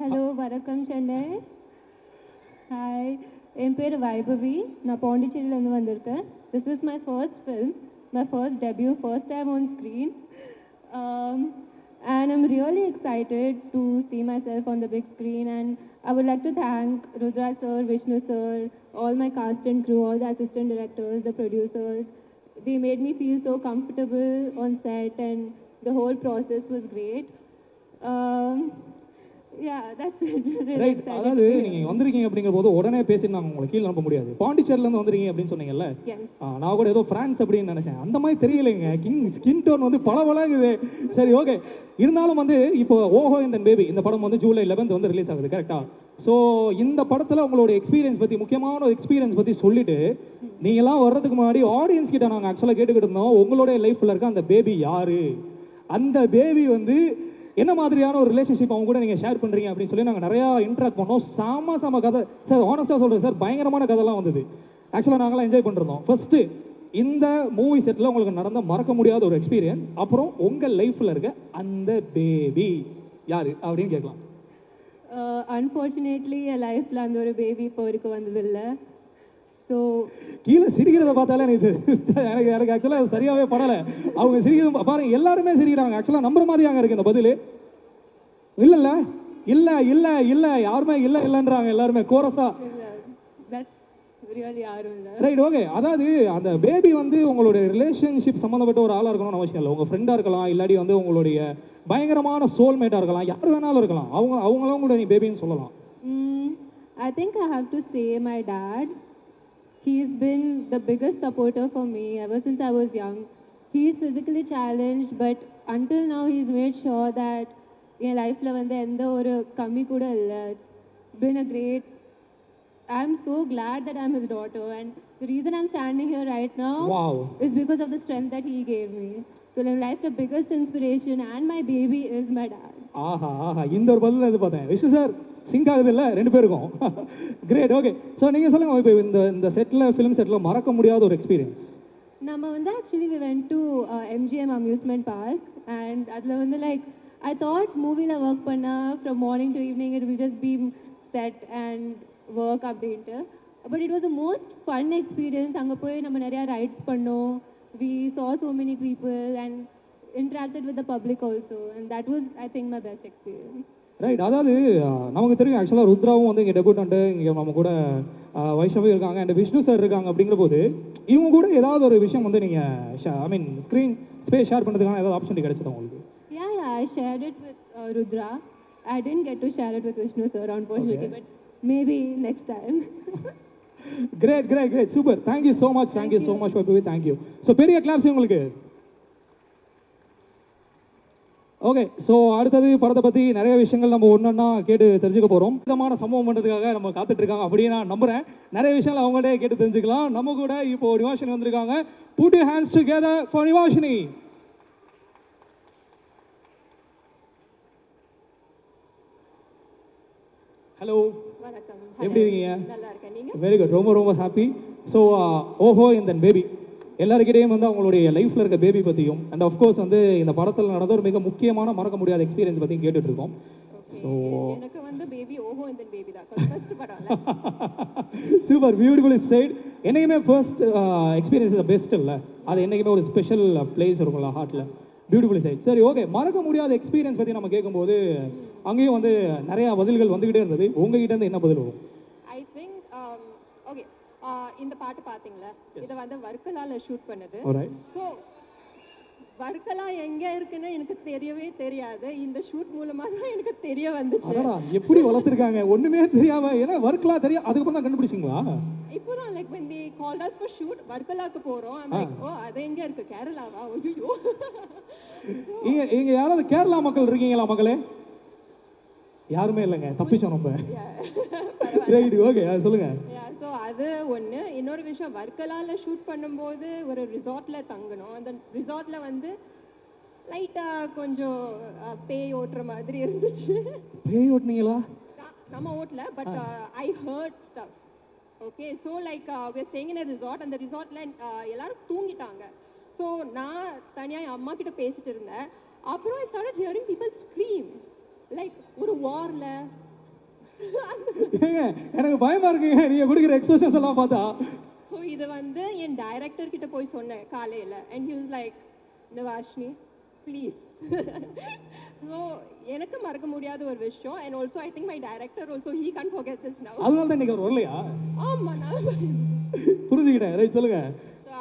Hello வணக்கம் Chennai. Hi, என் பேர் வைபவி. நான் பாண்டிச்சேரியிலேருந்து வந்திருக்கேன். This is my first film, my first debut, first time on screen. And I'm really excited to see myself on the big screen, and I would like to thank Rudra sir, Vishnu sir, all my cast and crew, all the assistant directors, the producers. They made me feel so comfortable on set, and the whole process was great. Um, yeah, that's it. Really right. excited அதாவது to be நீங்கள் here. வந்திருக்கீங்க அப்படிங்கிற போது உடனே பேசி நாங்கள் உங்களை கீழே அனுப்ப முடியாது. பாண்டிச்சேரியிலேருந்து வந்திருக்கீங்க அப்படின்னு சொன்னீங்கல்ல. Yes. நான் கூட ஏதோ ஃப்ரான்ஸ் அப்படின்னு நினச்சேன். அந்த மாதிரி தெரியலைங்க. ஸ்கின் டோன் வந்து பளபளங்குது. சரி, ஓகே. இருந்தாலும் வந்து இப்போ ஓஹோ இந்த பேபி இந்த படம் வந்து ஜூலை 11th வந்து ரிலீஸ் ஆகுது, கரெக்டாக? ஸோ இந்த படத்தில் உங்களோட எக்ஸ்பீரியன்ஸ் பற்றி, முக்கியமான ஒரு எக்ஸ்பீரியன்ஸ் பற்றி சொல்லிட்டு நீங்களாம் வர்றதுக்கு முன்னாடி ஆடியன்ஸ் கிட்ட நாங்கள் ஆக்சுவலாக கேட்டுக்கிட்டு இருந்தோம், உங்களுடைய லைஃப்பில் இருக்க அந்த பேபி யாரு, அந்த பேபி வந்து என்ன மாதிரியான ஒரு ரிலேஷன்ஷிப் அவங்க கூட நீங்கள் ஷேர் பண்ணுறீங்க அப்படின்னு சொல்லி நாங்கள் நிறையா இன்ட்ராக்ட் பண்ணோம். செம கதை சார். ஆனஸ்ட்டாக சொல்கிறேன் சார், பயங்கரமான கதைலாம் வந்தது. ஆக்சுவலாக நாங்களாம் என்ஜாய் பண்ணிருந்தோம். ஃபஸ்ட்டு இந்த மூவி செட்டில் உங்களுக்கு நடந்த மறக்க முடியாத ஒரு எக்ஸ்பீரியன்ஸ், அப்புறம் உங்கள் லைஃப்பில் இருக்க அந்த பேபி யார் அப்படின்னு கேட்கலாம். Unfortunately, என் லைஃப்பில் அந்த ஒரு பேபி இப்போ வரைக்கும் வந்ததில்லை. ஸோ கீழே சிரிக்கிறத பார்த்தாலே எனக்கு எனக்கு ஆக்சுவலாக அது சரியாகவே படலை. அவங்க சிரிக்கிறது பாருங்க, எல்லாருமே சிரிக்கிறாங்க. ஆக்சுவலாக நம்புற மாதிரியாங்க இருக்குது இந்த பதில். இல்லைல்ல, இல்லை இல்லை இல்லை, யாருமே இல்லை இல்லைன்றாங்க எல்லாருமே கோரஸா. இல்லை, தட்ஸ் ரியலி யாரும் இல்லை. Right, okay. அதாவது அந்த பேபி வந்து உங்களுடைய ரிலேஷன்ஷிப் சம்மந்தப்பட்ட ஒரு ஆளாக இருக்கணும்னு அவசியம் இல்லை. உங்கள் ஃப்ரெண்டாக இருக்கலாம், இல்லாட்டி வந்து உங்களுடைய பயங்கரமான சோல்மேட்டாக இருக்கலாம், யார் வேணாலும் இருக்கலாம். அவங்களும் கூட நீ பேபின்னு சொல்லலாம். I think I have to say my dad. He's been the biggest supporter for me ever since I was young. He is physically challenged, but until now he's made sure that என் லைஃப்பில் வந்து எந்த ஒரு கம்மி கூட இல்லை. It's been a great. I'm so glad that I'm his daughter, and the reason I'm standing here right now Wow. is because of the strength that he gave me. So in life, the biggest inspiration and my baby is my dad. ஆஹா ஆஹா, இந்த ஒரு பதில் எதிர்பார்த்தேன். Vishnu sir sink ஆகுது இல்லை ரெண்டு பேருக்கும்? Great, okay. So நீங்கள் சொல்லுங்கள், இப்போ இந்த செட்டில், ஃபிலிம் செட்டில் மறக்க முடியாத ஒரு எக்ஸ்பீரியன்ஸ். நம்ம வந்து actually we went to MGM amusement park, and அதில் வந்து லைக் I thought மூவியில் ஒர்க் பண்ணால் from morning to evening it will just be set and work அப்படின்ட்டு. But it was the most fun experience. அங்கே போய் நம்ம நிறையா ரைட்ஸ் பண்ணோம். We saw so many people and interacted with the public also, and that was, I think, my best experience. Right. அதாவது நமக்கு தெரியும் ஆக்சுவலாக ருத்ராவும் வந்து இங்கே டெபியூட்டன்ட்டு, இங்கே நம்ம கூட வைஷ்ணவி இருக்காங்க, அண்ட் விஷ்ணு சார் இருக்காங்க. அப்படிங்கிற போது இவங்க கூட ஏதாவது ஒரு விஷயம் வந்து நீங்கள் ஐ மீன் ஸ்க்ரீன் ஸ்பேஸ் ஷேர் பண்ணுறதுக்கான ஏதாவது ஆப்பர்ச்சுனிட்டி கிடைச்சதா உங்களுக்கு? Yeah, I shared it with Rudra. I didn't get to share it with Vishnu sir, unfortunately, but maybe next time. Great great great, super. Thank you so much, thank you so much for P V, thank you. So பெரிய claps உங்களுக்கு. Okay, so அடுத்தது படத்தை பற்றி நிறைய விஷயங்கள் நம்ம ஒன்றா கேட்டு தெரிஞ்சுக்க போகிறோம். விதமான சம்பவம் பண்ணுறதுக்காக நம்ம காத்துட்ருக்காங்க அப்படின்னு நான் நம்புகிறேன். நிறைய விஷயங்கள் அவங்கள்டே கேட்டு தெரிஞ்சுக்கலாம். நம்ம கூட இப்போ நிவாஷினி வந்திருக்காங்க. Put your hands together for Nivashini. Hello, வணக்கம். எப்படி இருக்கீங்க? நல்லா இருக்கேன். நீங்க? வெரி குட், ரொம்ப ரொம்ப ஹாப்பி. ஸோ ஓஹோ இந்த பேபி, எல்லாருக்கிட்டையும் வந்து அவங்களுடைய லைஃப்பில் இருக்க பேபி பற்றியும், அண்ட் ஆஃப்கோர்ஸ் வந்து இந்த படத்தில் நடந்த ஒரு மிக முக்கியமான மறக்க முடியாத எக்ஸ்பீரியன்ஸ் பற்றியும் கேட்டுட்ருக்கோம். ஸோ எனக்கு வந்து பேபி ஓஹோ இந்த பேபி தான் ஃபர்ஸ்ட் படம். Super, beautifully sight. என்னைக்குமே ஃபர்ஸ்ட் எக்ஸ்பீரியன்ஸ் பெஸ்ட் இல்லை, அது என்றைக்குமே ஒரு ஸ்பெஷல் பிளேஸ் இருக்கும்ல ஹார்ட்டில். Beautifully sight. சரி, ஓகே. மறக்க முடியாத எக்ஸ்பீரியன்ஸ் பற்றி நம்ம கேட்கும்போது அங்கேயும் வந்து நிறையா பதில்கள் வந்துக்கிட்டே இருந்தது. உங்ககிட்ட இருந்து என்ன பதில் வரும்? ஐ திங்க் ஓகே, இந்த பாட்டு பார்த்தீங்களா, இதை வந்து வர்க்கலால ஷூட் பண்ணது. ஸோ வர்க்கலா எங்கே இருக்குன்னு எனக்கு தெரியவே தெரியாது. இந்த ஷூட் மூலமாக தான் எனக்கு தெரிய வந்துச்சு. எப்படி வளர்த்துருக்காங்க ஒன்றுமே தெரியாம. ஏன்னா வர்க்கலா தெரியும், அதுக்கப்புறம் தான் கண்டுபிடிச்சிங்களா? இப்போதான் like when they called us for shoot வர்க்கலாக்கு போகிறோம். ஓ அது எங்கே இருக்கு, கேரளாவா? ஐயோ. இங்கே யாராவது கேரளா மக்கள் இருக்கீங்களா மக்களே? யாருமே இல்லைங்க, தப்பிச்சோம் நம்ம. ரைட், ஓகே, சொல்லுங்க. ஸோ அது ஒன்று. இன்னொரு விஷயம், வர்க்கலாவில் ஷூட் பண்ணும்போது ஒரு ரிசார்ட்டில் தங்கணும். அந்த ரிசார்ட்டில் வந்து லைட்டாக கொஞ்சம் பேய் ஓட்டுற மாதிரி இருந்துச்சு. பேய் ஓட்டுனீங்களா? நம்ம ஓட்டல, but I heard stuff. Okay, so like we are staying in a resort. அந்த ரிசார்ட்டில் எல்லாரும் தூங்கிட்டாங்க. ஸோ நான் தனியாக என் அம்மா கிட்ட பேசிட்டு இருந்தேன். அப்புறம் I started hearing people scream. Like ஒரு வாரில் ஏங்க எனக்கு பயமா இருக்குங்க நீங்க கொடுக்குற எக்ஸ்பிரஷன்ஸ் எல்லாம் பார்த்தா. ஸோ இது வந்து என் டைரக்டர் கிட்ட போய் சொன்னேன் காலையில், and he was like, Navashini please. So எனக்கு மறக்க முடியாத ஒரு விஷயம். And also I think my director also he can't forget this now. அதனால தான் இன்னைக்கு அவர் வரலையா? ஆமாம், நான் புரிஞ்சுக்கிட்டேன். ரைட், சொல்லுங்க. ஸோ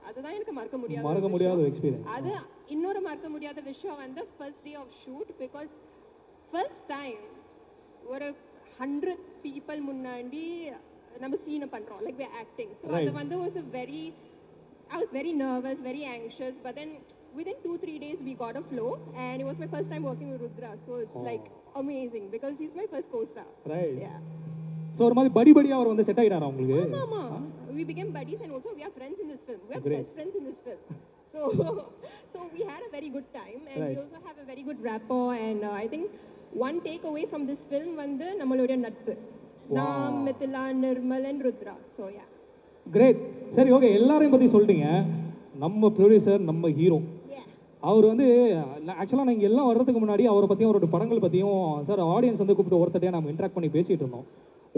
அதுதான் எனக்கு மறக்க முடியாத எக்ஸ்பீரியன்ஸ். அது இன்னொரு மறக்க முடியாத விஷயம் வந்து first day of shoot. Because first time ஒரு 100 people முன்னாடி நம்ம சீனை பண்ணுறோம், லைக் வி ஆக்டிங். ஸோ அது வந்து I was very nervous, very anxious, but then within 2-3 days we got a flow, and it was my first time working with Rudra, so it's like amazing because he's my first co-star. Right. Yeah. So ஒரு மாதிரி படியா அவர் வந்து set ஆயிட்டாரா உங்களுக்கு? ஆமா, we became buddies, and also we are friends in this film. We are best friends in this film. So we had a very good time, and we also have a very good rapport, and I think one takeaway from this film வந்து நம்மளுடைய நட்பு. நான், Mithila, Nirmal and Rudra. So yeah. Great. சரி, okay, எல்லாரையும் பற்றி சொல்லிட்டீங்க. நம்ம producer, நம்ம ஹீரோ, அவர் வந்து ஆக்சுவலாக நீங்கள் எல்லாம் வர்றதுக்கு முன்னாடி அவரை பற்றியும் அவரோட படங்கள் பற்றியும் சார் ஆடியன்ஸ் வந்து கூப்பிட்டு ஒருத்தரையாக நம்ம இன்ட்ராக்ட் பண்ணி பேசிகிட்டு இருந்தோம்.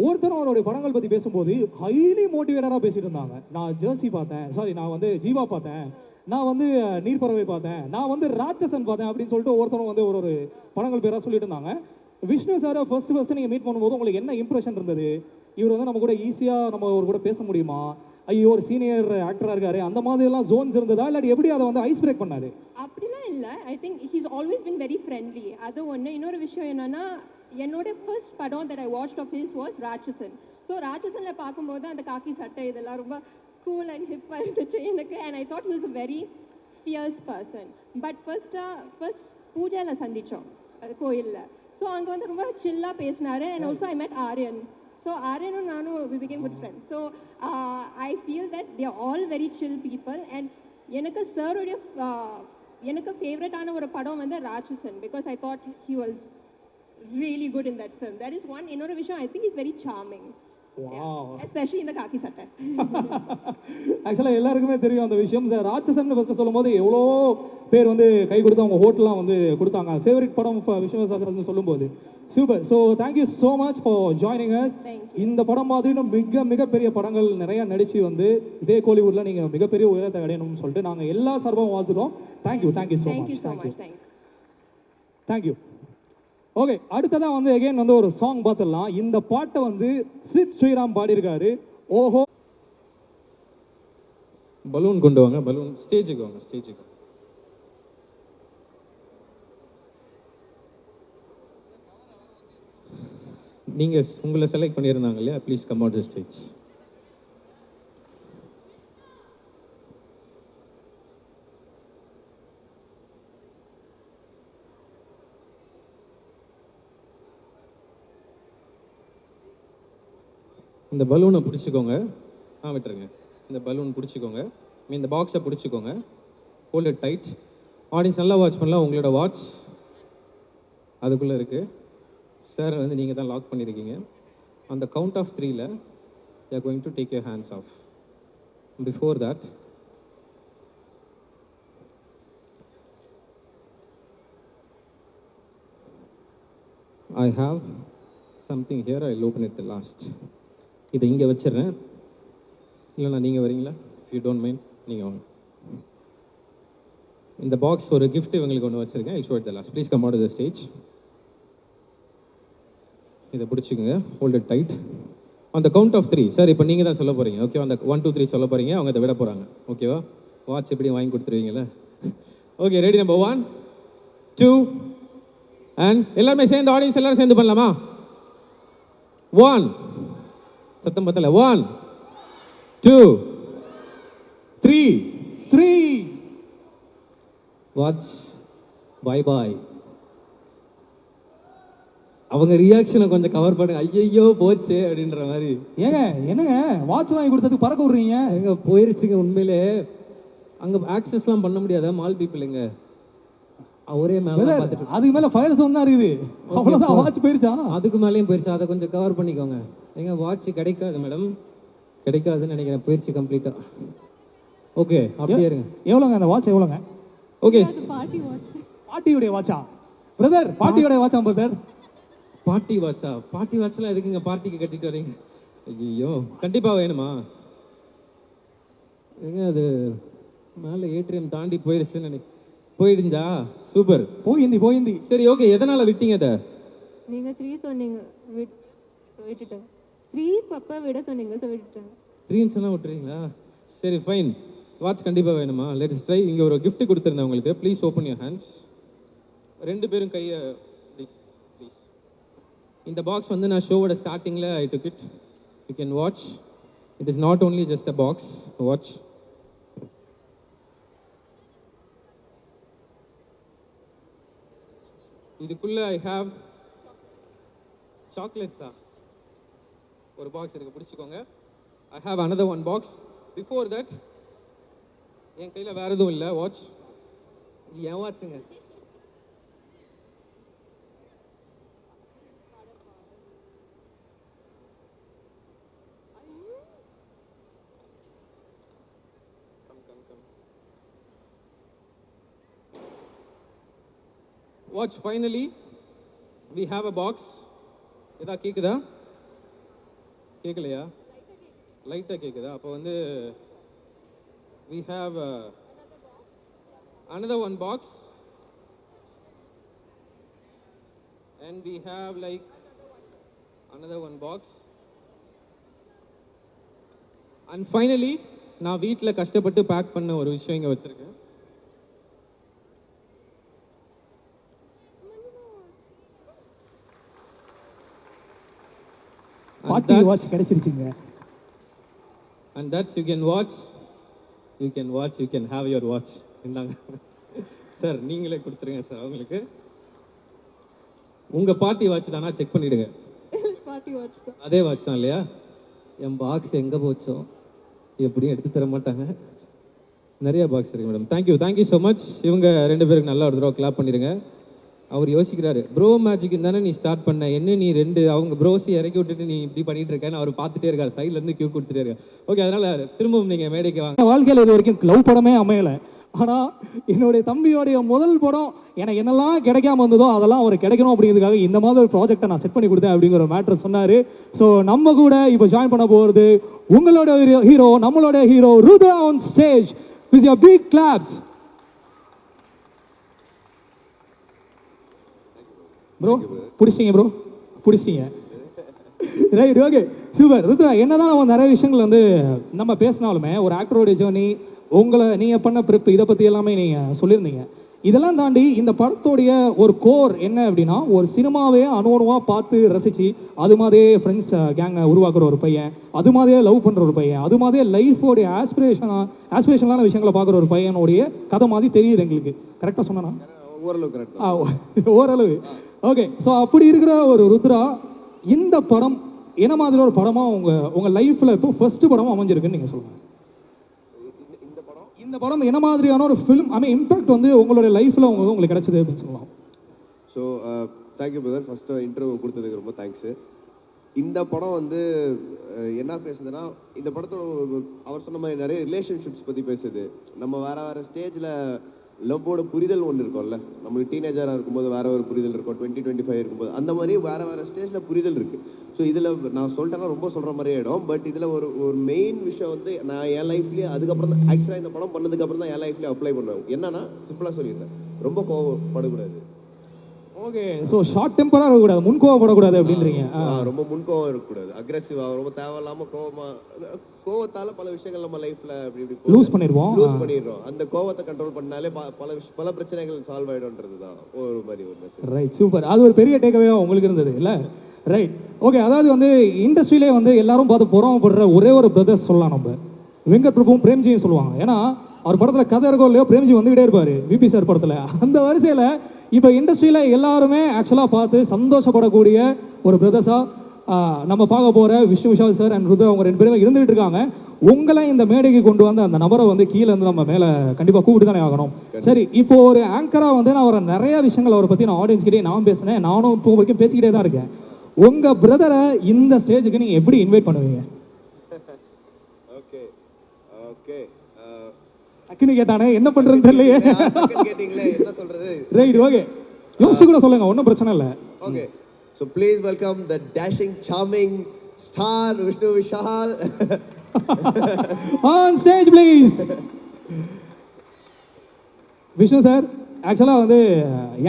ஒருத்தரும் அவருடைய படங்கள் பற்றி பேசும்போது ஹைலி மோட்டிவேட்டடாக பேசிகிட்டு இருந்தாங்க. நான் ஜெர்சி பார்த்தேன், நான் வந்து ஜீவா பார்த்தேன், நான் வந்து நீர்ப்பறவை பார்த்தேன், நான் வந்து ராட்சசன் பார்த்தேன் அப்படின்னு சொல்லிட்டு ஒருத்தரும் வந்து ஒரு படங்கள் பேராக சொல்லிட்டு இருந்தாங்க. விஷ்ணு சாரை ஃபர்ஸ்ட் நீங்கள் மீட் பண்ணும்போது உங்களுக்கு என்ன இம்ப்ரெஷன் இருந்தது? இவர் வந்து நம்ம கூட ஈஸியாக நம்ம ஒரு கூட பேச முடியுமா? ஐயோ, ஒரு சீனியர் ஆக்டராக இருக்காரு, அந்த மாதிரிலாம் ஜோன்ஸ் இருந்ததா, இல்லாட்டி எப்படி அதை வந்து ஐஸ் பிரேக் பண்ணாரு? அப்படிலாம் இல்லை. I think he's always been very friendly. அது ஒன்று. இன்னொரு விஷயம் என்னன்னா, என்னோட ஃபர்ஸ்ட் படம் that I watched of his was Ratsasan. So ராட்சசனில் பார்க்கும்போது அந்த காக்கி சட்டை இதெல்லாம் ரொம்ப கூல் அண்ட் ஹிப்பாக இருந்துச்சு எனக்கு. And I thought he was a very fierce person. But first பூஜையில் சந்தித்தோம் கோயிலில். ஸோ அங்கே வந்து ரொம்ப சில்லாக பேசினாரு. அண்ட் ஆல்சோ ஐ மெட் ஆரியன். ஸோ ஆரியனும் நானும் we became good friends. So I feel that they are all very chill people. and எனக்கு சாருடைய எனக்கு ஃபேவரட்டான ஒரு படம் வந்து Ratsasan, because I thought he was really good in that film. That is one. இன்னொரு விஷயம், I think he's very charming. Especially இந்த காக்கி சட்டை. ஆக்சுவலாக எல்லாருக்குமே தெரியும் அந்த விஷயம். ராட்சசன் ஃபர்ஸ்ட் சொல்லும் போது எவ்வளோ பேர் வந்து கை கொடுத்து அவங்க ஹோட்டலாம் வந்து கொடுத்தாங்க. ஃபேவரட் படம் விஷ்ணுசாகர் சொல்லும்போது super. So thank you so much for joining us. இந்த படம் மாதிரி மிகப்பெரிய படங்கள் நிறைய நடிச்சு வந்து இதே கோலிவுட்ல நீங்கள் மிகப்பெரிய உயரத்தை அடையணும்னு சொல்லிட்டு நாங்கள் எல்லா சார்பாகவும் வாழ்த்துறோம். Thank you so much. Thank you. Okay, அடுத்ததான் வந்து அகைன் வந்து ஒரு சாங் பார்த்துடலாம். இந்த பாட்டை வந்து சித் ஸ்ரீராம் பாடியிருக்காரு. ஓஹோ. பலூன் கொண்டு வாங்க, பலூன் ஸ்டேஜுக்கு வாங்க, ஸ்டேஜுக்கு. நீங்கள் உங்களை செலக்ட் பண்ணியிருந்தாங்க இல்லையா, please come out the stage. இந்த பலூனை பிடிச்சிக்கோங்க. விட்டுருங்க. இந்த பலூன் பிடிச்சிக்கோங்க, இந்த பாக்ஸை பிடிச்சிக்கோங்க, ஹோல்ட் இட் டைட். ஆடியன்ஸ் நல்லா வாட்ச் பண்ணலாம். உங்களோட வாட்ச் அதுக்குள்ளே இருக்குது. சார் வந்து நீங்கள் தான் லாக் பண்ணியிருக்கீங்க. அந்த கவுண்ட் ஆஃப் 3ல you are going to take your hands off. Before that I have something here. I open it the last. இதை இங்கே வச்சிடுறேன். இல்லைண்ணா நீங்கள் வரீங்களா? இஃப் யூ டோன்ட் மைண்ட் நீங்கள் வாங்க. இந்த பாக்ஸ் ஒரு கிஃப்ட் இவங்களுக்கு ஒன்று வச்சுருக்கேன். I'll show it the last. Please come out of the stage. இதை பிடிச்சிக்கோங்க, ஹோல்ட் இட் டைட். அந்த கவுண்ட் ஆஃப் 3 சார் இப்போ நீங்கள் தான் சொல்ல போகிறீங்க. ஓகேவா? அந்த 1 2 3 சொல்ல போகிறீங்க, அவங்க இதை விட போகிறாங்க. ஓகேவா? வாட்ச் எப்படி வாங்கி கொடுத்துருவீங்களா? Okay, ready? நம்பர் 1 2 அண்ட் எல்லாருமே சேர்ந்து, ஆடியன்ஸ் எல்லாரும் சேர்ந்து பண்ணலாமா? 1 சத்தம் பத்தல. 1 2 3 வாட்ச். பாய் பாய். அவங்க ரியாக்ஷனை கொஞ்சம் கவர் பண்ணுங்க. ஐயோ போச்சே அப்படின்ற மாதிரி. ஏங்க என்னங்க வாட்ச் வாங்கி கொடுத்ததுக்கு பறக்க விடுறீங்க? எங்க போயிருச்சுங்க. உண்மையிலே அங்கே ஆக்சஸ்லாம் பண்ண முடியாத மால் பீப்புளுங்க. ஒரே மேலே பார்த்துட்டு அதுக்கு மேலே ஃபயர் சவுண்ட் தான் இருக்குது. அவ்வளோதான், வாட்ச் போயிருச்சா? அதுக்கு மேலேயும் போயிருச்சு. அதை கொஞ்சம் கவர் பண்ணிக்கோங்க. எங்க வாட்ச் கிடைக்காது மேடம், கிடைக்காதுன்னு நினைக்கிறேன். போயிருச்சு கம்ப்ளீட்டாக. ஓகே, அப்படியே இருங்க. எவ்வளோங்க அந்த வாட்ச்? எவ்வளோங்க? Okay, party watch. பாட்டியுடைய வாட்சா பிரதர்? பாட்டியோடைய வாட்சா பிரதர்? பார்ட்டி வாட்சா? பார்ட்டி வாட்ச்லாம் எதுக்குங்க பார்ட்டிக்கு கட்டிட்டு வரீங்க? ஐயோ, கண்டிப்பாக வேணுமா? ஏங்க அது மேலே ஏடிஎம் தாண்டி போயிடுச்சுன்னு போயிடுந்தா? சூப்பர், போயிந்தி. சரி ஓகே, எதனால் விட்டீங்க அதை? நீங்க 3 சொன்னீங்க, விட்டுட்டேன். 3 பப்பா விட சொன்னீங்க, விட்டுட்டேன். 3ன்னு சொன்னால் விட்டுறீங்களா? சரி ஃபைன், வாட்ச் கண்டிப்பாக வேணுமா? Let's try. இங்கே ஒரு gift கொடுத்துருந்தேன் உங்களுக்கு. Please open your hands. 2 பேரும் கையை ப்ளீஸ் ப்ளீஸ். இந்த பாக்ஸ் வந்து நான் ஷோவோட ஸ்டார்டிங்கில் I took it. You can watch. It is not only just a box. Watch. இதுக்குள்ள ஐ ஹாவ் சாக்லேட்ஸா? ஒரு பாக்ஸ் இருக்கு, பிடிச்சிக்கோங்க. I have another one box. Before that என் கையில் வேற எதுவும் இல்லை. வாட்ச். ஏன் வாட்சுங்க? Watch, finally we have a box. இதா கேக்குதா? கேக்கலையா? லைட்டா கேக்குதா? அப்போ வந்து we have another one box, and we have like another one box, and finally நான் வீட்டில் கஷ்டப்பட்டு பேக் பண்ண ஒரு விஷயம் இங்கே வச்சிருக்கேன். பார்ட்டி வாட்ச் கிடைச்சிருச்சுங்க. And that's you can watch, you can have your watch. இந்தாங்க சார், நீங்களே கொடுத்துருங்க சார் அவங்களுக்கு. உங்கள் பார்ட்டி வாட்ச் தானா? செக் பண்ணிவிடுங்க. பார்ட்டி வாட்ச் தான். அதே வாட்ச் தான் இல்லையா? என் பாக்ஸ் எங்கே போச்சோ எப்படியும் எடுத்து தர மாட்டாங்க. நிறைய பாக்ஸ் இருக்கு மேடம். Thank you so much. இவங்க 2 பேருக்கு நல்லா ஒரு தடவை கிளாப் பண்ணிடுங்க. அவர் யோசிக்கிறாரு, ப்ரோ மேஜிக் தானே நீ ஸ்டார்ட் பண்ண, என்ன நீ 2 அவங்க ப்ரோஸி இறக்கி விட்டுட்டு நீ இப்படி பண்ணிட்டு இருக்கேன்னு அவர் பார்த்துட்டே இருக்காரு. சைட்லேருந்து கியூ கொடுத்துட்டே இருக்காரு. ஓகே, அதனால திரும்பவும் நீங்கள் மேடைக்கு வாங்க. வாழ்க்கையில் இது வரைக்கும் லவ் படமே அமையலை. ஆனால் என்னுடைய தம்பியோடைய முதல் படம் எனக்கு என்னெல்லாம் கிடைக்காம வந்ததோ அதெல்லாம் அவர் கிடைக்கணும் அப்படிங்கிறதுக்காக இந்த மாதிரி ஒரு ப்ராஜெக்டை நான் செட் பண்ணி கொடுத்தேன் அப்படிங்கிற ஒரு மேட்ரு சொன்னார். ஸோ நம்ம கூட இப்போ ஜாயின் பண்ண போகிறது உங்களோட ஹீரோ, நம்மளோட hero Rudra on stage with your big claps. Bro பிடிச்சிட்டீங்க. Right, okay, super. ருத்ரா, என்னதான் நம்ம நிறைய விஷயங்கள் வந்து நம்ம பேசினாலுமே ஒரு ஆக்டரோடைய ஜேர்னி, உங்களை நீங்கள் பண்ண ப்ரிப், இதை பற்றி எல்லாமே நீங்கள் சொல்லியிருந்தீங்க. இதெல்லாம் தாண்டி இந்த படத்தோடைய ஒரு கோர் என்ன அப்படின்னா, ஒரு சினிமாவே அணுவணுவாக பார்த்து ரசித்து அது மாதிரியே ஃப்ரெண்ட்ஸ் கேங்கை உருவாக்குற ஒரு பையன், அது மாதிரியே லவ் பண்ணுற ஒரு பையன், அது மாதிரியே லைஃபோடைய ஆஸ்பிரேஷனான விஷயங்களை பார்க்குற ஒரு பையனுடைய கதை மாதிரி தெரியுது எங்களுக்கு. கரெக்டாக சொன்னா? ஓரளவு. ஓகே, ஸோ அப்படி இருக்கிற ஒரு ருத்ரா, இந்த படம் என்ன மாதிரி ஒரு படமாக உங்கள் லைஃப்பில் இப்போ ஃபர்ஸ்ட் படமாக அமைஞ்சிருக்குன்னு நீங்கள் சொல்லுங்கள். இந்த படம் என்ன மாதிரியான ஒரு ஃபிலிம் இம்பாக்ட் வந்து உங்களுடைய லைஃப்பில் உங்களுக்கு கிடைச்சது அப்படின்னு சொல்லலாம். So thank you brother, first interview கொடுத்ததுக்கு ரொம்ப தேங்க்ஸு. இந்த படம் வந்து என்ன பேசுதுன்னா, இந்த படத்தோட அவர் சொன்ன மாதிரி நிறைய ரிலேஷன்ஷிப்ஸ் பற்றி பேசுது. நம்ம வேறு ஸ்டேஜில் லவ்வோட புரிதல் ஒன்று இருக்கும்ல, நம்மளுக்கு டீனேஜராக இருக்கும்போது வேறு ஒரு புரிதல் இருக்கும், 20-25 இருக்கும்போது அந்த மாதிரி வேறு ஸ்டேஜில் புரிதல் இருக்குது. ஸோ இதில் நான் சொல்லிட்டேன்னா ரொம்ப சொல்கிற மாதிரி ஆகிடும். பட் இதில் ஒரு மெயின் விஷயம் வந்து நான் என் லைஃப்லேயே அதுக்கப்புறம் தான் ஆக்சுவலாக இந்த படம் பண்ணதுக்கப்புறம் தான் என் லைஃப்லேயே அப்ளை பண்ணுவேன். என்னன்னா சிம்பிளாக சொல்லிடுறேன், ரொம்ப கோவப்படக்கூடாது. ஓகே, ஸோ ஷார்ட் டெம்பராக இருக்கக்கூடாது, முன்கோவப்படக்கூடாது அப்படின்றீங்க. ரொம்ப முன்கோவம் இருக்கக்கூடாது, அக்ரெசிவாக ரொம்ப தேவையில்லாமல் கோவத்தால் பல விஷயங்கள் நம்ம லைஃப்பில் இப்படி லூஸ் பண்ணிடுறோம். அந்த கோவத்தை கண்ட்ரோல் பண்ணாலே பல பிரச்சனைகள் சால்வ் ஆகிடும்ன்றது தான் ஒரு மாதிரி ஒரு மெசேஜ். Right, super. அது ஒரு பெரிய டேக்அவேவாக உங்களுக்கு இருந்தது இல்லை? Right, okay. அதாவது வந்து இண்டஸ்ட்ரியிலே வந்து எல்லாரும் பார்த்து பொறாமப்படுற ஒரே ஒரு பிரதர்ஸ் சொல்லலாம் நம்ம, வெங்கட் பிரபுவும் பிரேம்ஜியும் சொல்லுவாங்க. ஏன்னா அவர் படத்தில் கதை இருக்கோ இல்லையோ பிரேம்ஜி வந்துக்கிட்டே இருப்பார் விபி சார் படத்தில். அந்த வரிசையில் இப்போ இண்டஸ்ட்ரியில் எல்லாருமே ஆக்சுவலாக பார்த்து சந்தோஷப்படக்கூடிய ஒரு பிரதர்ஸாக நம்ம பார்க்க போகிற விஷ்ணு விஷால் சார் அண்ட் ருத்ரா அவங்க 2 பேருமே இருந்துகிட்டு இருக்காங்க. உங்களை இந்த மேடைக்கு கொண்டு வந்து அந்த நபரை வந்து கீழே இருந்து நம்ம மேலே கண்டிப்பாக கூப்பிட்டு தானே ஆகணும். சரி, இப்போ ஒரு ஆங்கராக வந்து நான் அவரை நிறைய விஷயங்கள் அவரை பற்றி நான் ஆடியன்ஸ்கிட்டே நான் பேசினேன், நானும் இப்போ வரைக்கும் பேசிக்கிட்டே தான் இருக்கேன். உங்கள் பிரதரை இந்த ஸ்டேஜுக்கு நீங்கள் எப்படி இன்வைட் பண்ணுவீங்க? ஓகே ஓகே, டக்குன்னு கேட்டானே, என்ன பண்ணுறதுன்னு தெரியலையே. கேட்டிங்களே, என்ன சொல்கிறது? ரைட், ஓகே, யோசிச்சு கூட சொல்லுங்கள், ஒன்றும் பிரச்சனை இல்லை. Okay, So please welcome the dashing, charming star Vishnu Vishal. On stage please. Vishnu sir, ஆக்சுவலாக வந்து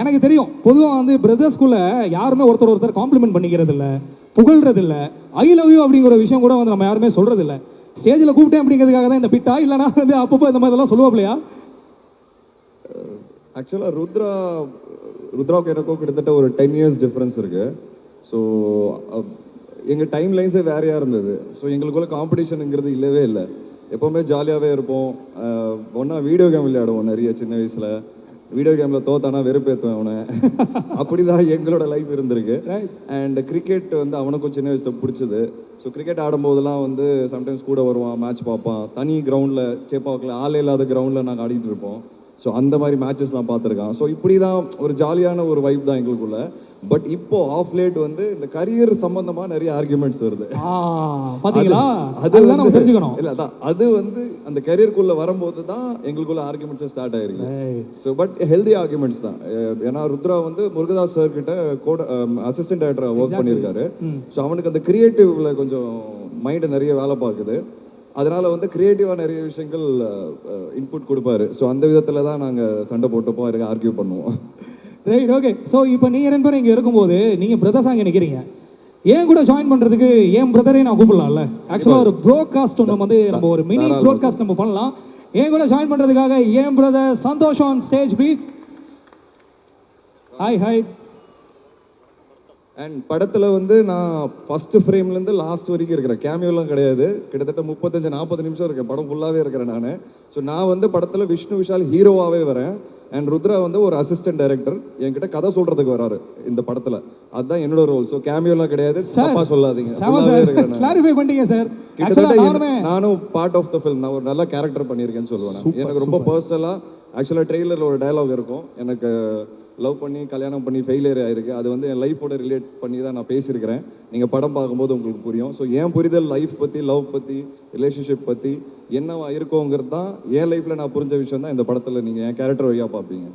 எனக்கு தெரியும், பொதுவாக வந்து பிரதர்ஸ்குள்ளே யாருமே ஒருத்தர் காம்ப்ளிமெண்ட் பண்ணிக்கிறது இல்லை, புகழ்றது இல்லை, ஐ லவ் யூ அப்படிங்கிற ஒரு விஷயம் கூட வந்து நம்ம யாருமே சொல்கிறது இல்லை. ஸ்டேஜில் கூப்பிட்டேன் அப்படிங்கிறதுக்காக தான் இந்த பிட்டா, இல்லைனா வந்து அப்பப்போ இந்த மாதிரிலாம் சொல்லுவாப்லையா? ஆக்சுவலாக ருத்ராவுக்கு எனக்கும் கிட்டத்தட்ட ஒரு 10 years டிஃப்ரென்ஸ் இருக்குது. ஸோ எங்கள் டைம் லைன்ஸே வேறையாக இருந்தது. ஸோ எங்களுக்குள்ள காம்படிஷனுங்கிறது இல்லவே இல்லை. எப்போவுமே ஜாலியாகவே இருப்போம். ஒன்றா வீடியோ கேம் விளையாடுவோம் நிறைய சின்ன வயசில். வீடியோ கேமில் தோத்தானா வெறுப்பேற்றுவேன் அவனை. அப்படி தான் எங்களோட லைஃப் இருந்திருக்கு. அண்ட் கிரிக்கெட் வந்து அவனுக்கும் சின்ன வயசில் பிடிச்சது. ஸோ கிரிக்கெட் ஆடும்போதெல்லாம் வந்து சம்டைம்ஸ் கூட வருவான், மேட்ச் பார்ப்பான். தனி கிரவுண்டில் சேப்பாக்கில் ஆளே இல்லாத கிரவுண்டில் நாங்கள் ஆடிட்டு இருப்போம். ஸோ அந்த மாதிரி மேட்சஸ்லாம் பார்த்துருக்கான். ஸோ இப்படி தான் ஒரு ஜாலியான ஒரு வைப் தான் எங்களுக்குள்ள. பட் இப்போ ஆஃப் லேட் வந்து இந்த கரியர் சம்பந்தமாக நிறைய ஆர்குமெண்ட்ஸ் வருது. பாத்தீங்களா? அது நம்ம தெரிஞ்சுக்கணும். இல்லை அதான் அது வந்து அந்த கரியருக்குள்ளே வரும்போது தான் எங்களுக்குள்ள ஆர்குமெண்ட்ஸ் ஸ்டார்ட் ஆயிருக்கு. ஸோ பட் ஹெல்தி ஆர்குமெண்ட்ஸ் தான். ஏன்னா ருத்ரா வந்து முருகதாஸ் சார் கிட்ட அசிஸ்டன்ட் டைரக்டராக ஒர்க் பண்ணியிருக்காரு. ஸோ அவனுக்கு அந்த கிரியேட்டிவ்ல கொஞ்சம் மைண்டு நிறைய வேலை பார்க்குது. அதனால் வந்து கிரியேட்டிவாக நிறைய விஷயங்கள் இன்புட் கொடுப்பாரு. ஸோ அந்த விதத்தில் தான் நாங்கள் சண்டை போட்டுப்போம், இருக்க ஆர்கியூ பண்ணுவோம். Right, okay. ஸோ இப்போ நீங்கள் 2 பேரும் இங்கே இருக்கும்போது நீங்கள் பிரதர்ஸாக இங்கே நிற்கிறீங்க. ஏன் கூட ஜாயின் பண்ணுறதுக்கு என் பிரதரே நான் கூப்பிடலாம்ல? ஆக்சுவலாக ஒரு ப்ரோட்காஸ்ட் ஒன்று வந்து நம்ம ஒரு மினி ப்ரோட்காஸ்ட் நம்ம பண்ணலாம். ஏன் கூட ஜாயின் பண்ணுறதுக்காக என் brother Santhosh on stage please. Hi hi. And படத்தில் வந்து நான் ஃபஸ்ட்டு ஃப்ரேம்லேருந்து லாஸ்ட் வரைக்கும் இருக்கிறேன். கேமியோலாம் கிடையாது. கிட்டத்தட்ட 35-40 நிமிஷம் இருக்கேன். படம் ஃபுல்லாகவே இருக்கிறேன் நான். ஸோ நான் வந்து படத்தில் விஷ்ணு விஷால் ஹீரோவாகவே வரேன். அண்ட் ருத்ரா வந்து ஒரு அசிஸ்டன்ட் டைரக்டர் என்கிட்ட கதை சொல்கிறதுக்கு வராரு இந்த படத்தில். அதுதான் என்னோட ரோல். ஸோ கேமியோலாம் கிடையாது, தப்பா சொல்லாதீங்க. கிளாரிஃபை பண்ணிட்டீங்க சார். கிட்டத்தட்ட நானும் பார்ட் ஆஃப் த ஃபில்ம். நான் ஒரு நல்ல கேரக்டர் பண்ணியிருக்கேன்னு சொல்லுவேன். எனக்கு ரொம்ப பர்சனலாக ஆக்சுவலாக ட்ரெய்லரில் ஒரு டயலாக் இருக்கும், எனக்கு லவ் பண்ணி கல்யாணம் பண்ணி ஃபெயிலியர் ஆகிருக்கு. அது வந்து என் லைஃபோட ரிலேட் பண்ணி தான் நான் பேசியிருக்கிறேன். நீங்கள் படம் பார்க்கும்போது உங்களுக்கு புரியும். ஸோ என் புரிதல் லைஃப் பற்றி, லவ் பற்றி, ரிலேஷன்ஷிப் பற்றி என்னவா இருக்கோங்கிறது தான் என் லைஃப்பில் நான் புரிஞ்ச விஷயம் தான் இந்த படத்தில் நீங்கள் என் கேரக்டர் வழியாக பார்ப்பீங்க.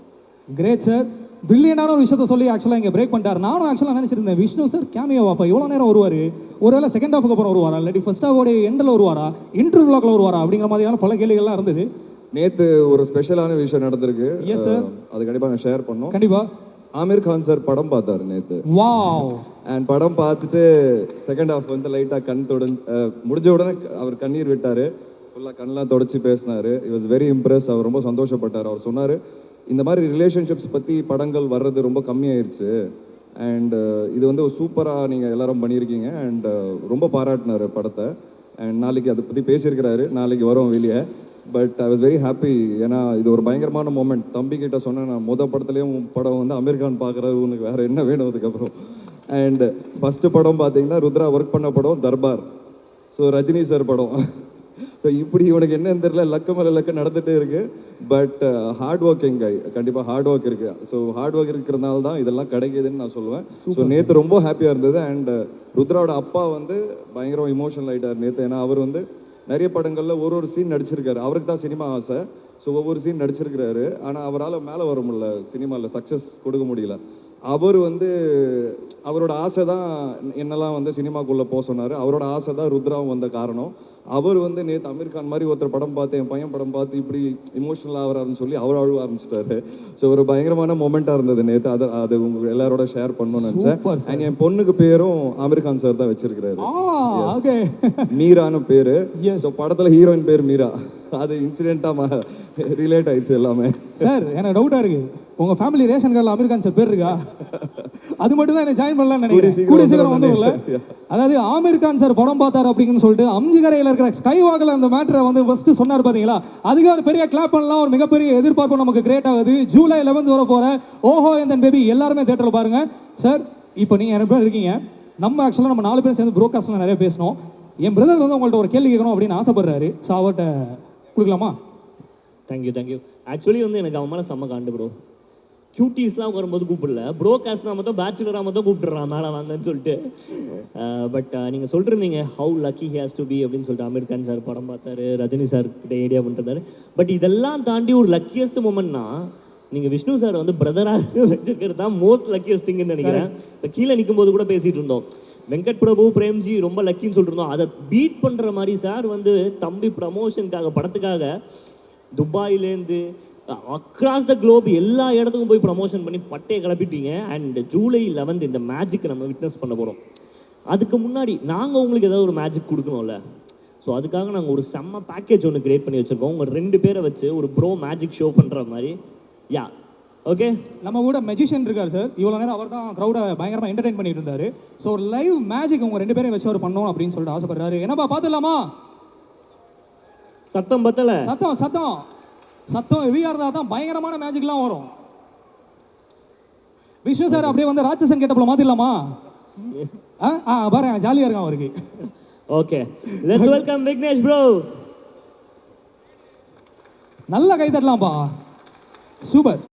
Great sir. பில்லியனான ஒரு விஷயத்த சொல்லி ஆக்சுவலாக இங்கே பிரேக் பண்ணிட்டார். நானும் ஆக்சுவலாக நினச்சிருந்தேன் விஷ்ணு சார் கேமியோ வாப்பா எவ்வளோ நேரம் வருவார், ஒருவேளை செகண்ட் ஹாஃபுக்கு அப்புறம் வருவாரா, இல்லாட்டி ஃபர்ஸ்ட் ஹாஃபோட எண்டில் வருவாரா, இன்டர்வியூ பிளாக்ல வருவாரா அப்படிங்கிற மாதிரியான பல கேள்விகள்லாம் இருந்தது. நேற்று ஒரு ஸ்பெஷலான விஷயம் நடந்திருக்கு. எஸ் சார், அது கண்டிப்பாக நான் ஷேர் பண்ணோம். கண்டிப்பாக. ஆமீர் கான் சார் படம் பார்த்தாரு நேற்று. வாவ். அண்ட் படம் பார்த்துட்டு செகண்ட் ஹாஃப் வந்து லைட்டாக கண் முடிஞ்ச உடனே அவர் கண்ணீர் விட்டார். ஃபுல்லாக கண்ணெலாம் தொடச்சி பேசினார். It was very impress. அவர் ரொம்ப சந்தோஷப்பட்டார். அவர் சொன்னார், இந்த மாதிரி ரிலேஷன்ஷிப்ஸ் பற்றி படங்கள் வர்றது ரொம்ப கம்மியாயிருச்சு. அண்ட் இது வந்து சூப்பராக நீங்கள் எல்லாரும் பண்ணியிருக்கீங்க. அண்ட் ரொம்ப பாராட்டினார் படத்தை. அண்ட் நாளைக்கு அதை பற்றி பேசியிருக்கிறாரு. நாளைக்கு வரோம் வெளியே. But I was very happy. ஏன்னா இது ஒரு பயங்கரமான மூமெண்ட். தம்பிக்கிட்ட சொன்னேன், நான் படத்துலேயும் படம் வந்து அமீர் கான் பார்க்குறாரு, உனக்கு வேறு என்ன வேணும் அதுக்கப்புறம். அண்ட் ஃபஸ்ட்டு படம் பார்த்தீங்கன்னா ருத்ரா ஒர்க் பண்ண படம் தர்பார். ஸோ ரஜினி சார் படம். ஸோ இப்படி இவனுக்கு என்னன்னு தெரியல, லக்கு மேலே லக்கு நடந்துகிட்டே இருக்குது. பட் ஹார்ட் ஒர்க்கிங் கை, கண்டிப்பாக ஹார்ட் ஒர்க் இருக்குது. ஸோ ஹார்ட் ஒர்க் இருக்கிறதுனால தான் இதெல்லாம் கிடைக்குதுன்னு நான் சொல்லுவேன். ஸோ நேற்று ரொம்ப ஹாப்பியாக இருந்தது. அண்ட் ருத்ராவோட அப்பா வந்து பயங்கரம் இமோஷனல் ஆகிட்டார் நேற்று. ஏன்னா அவர் வந்து நிறைய படங்களில் ஒரு சீன் நடிச்சிருக்காரு. அவருக்கு தான் சினிமா ஆசை. ஸோ ஒவ்வொரு சீன் நடிச்சிருக்கிறாரு. ஆனால் அவரால் மேலே வர முடியல, சினிமாவில் சக்ஸஸ் கொடுக்க முடியல. அவர் வந்து அவரோட ஆசை தான் என்னெல்லாம் வந்து சினிமாக்குள்ளே போக சொன்னார். அவரோட ஆசை தான் ருத்ராவும் வந்த காரணம். அவர் வந்து நேற்று அமீர் கான் மாதிரி ஒருத்தர் படம் பார்த்து, என் பையன் படம் பார்த்து இப்படி இமோஷனல் ஆகிறாருன்னு சொல்லி அவர் அழுவ ஆரம்பிச்சிட்டாரு. ஸோ ஒரு பயங்கரமான மொமெண்ட்டாக இருந்தது நேற்று. அது உங்க எல்லாரோட ஷேர் பண்ணணும்னு நினச்சேன். அண்ட் என் பொண்ணுக்கு பேரும் அமீர் கான் சார் தான் வச்சிருக்கிறாரு. மீரான்னு பேரு. ஸோ படத்தில் ஹீரோயின் பேர் மீரா. அது இன்சிடென்ட்டாக ரிலேட் ஆயிடுச்சு எல்லாமே. சார் எனக்கு டவுட்டாக இருக்கு, உங்கள் ஃபேமிலி ரேஷன் கார்டில் அமீர் கான் சார் பேர் இருக்கா? அது மட்டும் தான் எனக்கு ஜாயின் பண்ணலாம்னு நினைக்கிறேன். கூடிய சீக்கிரம் வந்துடல. அதாவது ஆமீர் கான் சார் படம் பார்த்தாரு அப்படின்னு சொல்லிட்டு அம்ஜிகரையில் இருக்கிற ஸ்கை வாக்கில் அந்த மேட்டரை வந்து ஃபர்ஸ்ட் சொன்னார் பார்த்தீங்களா? அதுக்கு ஒரு பெரிய கிளாப் பண்ணலாம். ஒரு மிகப்பெரிய எதிர்பார்ப்பு நமக்கு கிரியேட் ஆகுது. ஜூலை 11 வர போகிற ஓஹோ எந்தன் பேபி எல்லாருமே தேட்டரில் பாருங்க. சார் இப்போ நீங்கள் 2 பேர் இருக்கீங்க. நம்ம ஆக்சுவலாக நம்ம 4 பேர் சேர்ந்து ப்ரோட்காஸ்ட்லாம் நிறைய பேசணும். என் பிரதர் வந்து உங்கள்கிட்ட ஒரு கேள்வி கேட்கணும் அப்படின்னு ஆசைப்படுறாரு. ஸோ அவர்கிட்ட கொடுக்கலாமா? தேங்க்யூ. ஆக்சுவலி வந்து எனக்கு அவன் மேலே செம்ம காண்டு ப்ரோ. கியூட்டீஸ்லாம் வரும்போது கூப்பிடல, ப்ரோகாஸ்ட்னா மட்டும் பேச்சுலராக மட்டும் கூப்பிட்டுறான் மேலே வாங்கன்னு சொல்லிட்டு. பட் நீங்கள் சொல்லிருந்தீங்க how lucky he has to be அப்படின்னு சொல்லிட்டு. அமீர் கான் சார் படம் பார்த்தாரு, ரஜினி சார் கிட்ட ஐடியா பண்ணிருந்தாரு. பட் இதெல்லாம் தாண்டி ஒரு லக்கியஸ்ட் மூமெண்ட்னா நீங்கள் விஷ்ணு சார் வந்து பிரதராக வச்சுக்கிறது தான் மோஸ்ட் லக்கியஸ்ட் திங்குன்னு நினைக்கிறேன். இப்போ கீழே நிற்கும்போது கூட பேசிகிட்டு இருந்தோம், வெங்கட் பிரபு பிரேம்ஜி ரொம்ப லக்கின்னு சொல்லிட்டு இருந்தோம். அதை பீட் பண்ணுற மாதிரி சார் வந்து தம்பி ப்ரமோஷனுக்காக படத்துக்காக துபாயிலேருந்து அக்ராஸ் த குளோப் எல்லா இடத்துக்கும் போய் ப்ரமோஷன் பண்ணி பட்டையை கிளப்பிட்டீங்க. அண்ட் ஜூலை 11 இந்த மேஜிக்கை நம்ம விட்னஸ் பண்ண போகிறோம். அதுக்கு முன்னாடி நாங்கள் உங்களுக்கு ஏதாவது ஒரு மேஜிக் கொடுக்கணும்ல, ஸோ அதுக்காக நாங்கள் ஒரு செம்ம பேக்கேஜ் ஒன்று கிரியேட் பண்ணி வச்சுருக்கோம். உங்கள் 2 பேரை வச்சு ஒரு ப்ரோ மேஜிக் ஷோ பண்ணுற மாதிரி. யா ஓகே, நம்ம கூட மெஜிஷியன் இருக்கார் சார். இவ்வளோ நேரம் அவர் தான் க்ரௌடை பயங்கரமாக என்டர்டைன் பண்ணிட்டு இருந்தாரு. ஸோ ஒரு லைவ் மேஜிக் உங்கள் 2 பேரையும் வச்சு அவர் பண்ணணும் அப்படின்னு சொல்லிட்டு ஆசைப்படுறாரு. என்னப்பா பார்த்துடலாமா? சத்தம் பத்தலை, சத்தம் சத்தம் சத்தம் ஹெவியாக இருந்தால் தான் பயங்கரமான மேஜிக்லாம் வரும். விஷ்ணு சார் அப்படியே வந்து ராட்சசன் கேட்டப்பல மாற்றிடலாமா? பாருங்க ஜாலியாக இருக்கான் அவருக்கு. Okay, let's welcome Vignesh bro. நல்ல கை தட்டலாம்ப்பா, சூப்பர்.